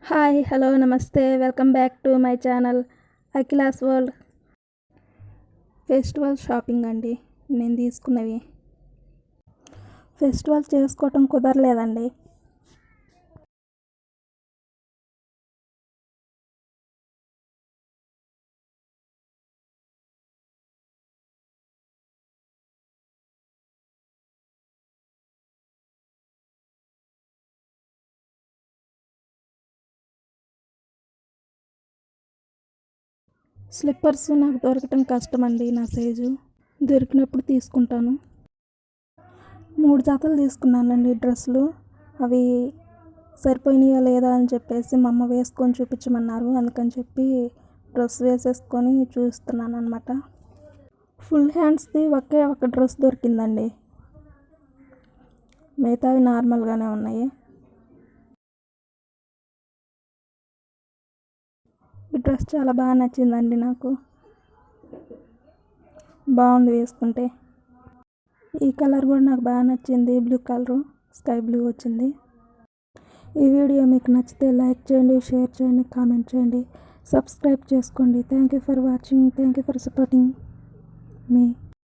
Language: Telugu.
హాయ్ హలో నమస్తే welcome back to my channel Akhila's world. Festival shopping అండి నేను తీసుకున్నవి. ఫెస్టివల్ చేసుకోవటం కుదరలేదండి. స్లిప్పర్స్ నాకు దొరకటం కష్టమండి. నా సైజు దొరికినప్పుడు తీసుకుంటాను. 3 జతలు తీసుకున్నానండి డ్రెస్సులు. అవి సరిపోయినాయా లేదా అని చెప్పేసి మా అమ్మ వేసుకొని చూపించమన్నారు. అందుకని చెప్పి డ్రెస్ వేసేసుకొని చూస్తున్నాను అనమాట. ఫుల్ హ్యాండ్స్ది ఒకే ఒక డ్రెస్ దొరికిందండి. మిగతావి నార్మల్గానే ఉన్నాయి. ఈ డ్రెస్ చాలా బాగా నచ్చిందండి. నాకు బాగుంది వేసుకుంటే. ఈ కలర్ కూడా నాకు బాగా నచ్చింది. బ్లూ కలరు, స్కై బ్లూ వచ్చింది. ఈ వీడియో మీకు నచ్చితే లైక్ చేయండి, షేర్ చేయండి, కామెంట్ చేయండి, సబ్స్క్రైబ్ చేసుకోండి. Thank you for watching. Thank you for supporting me.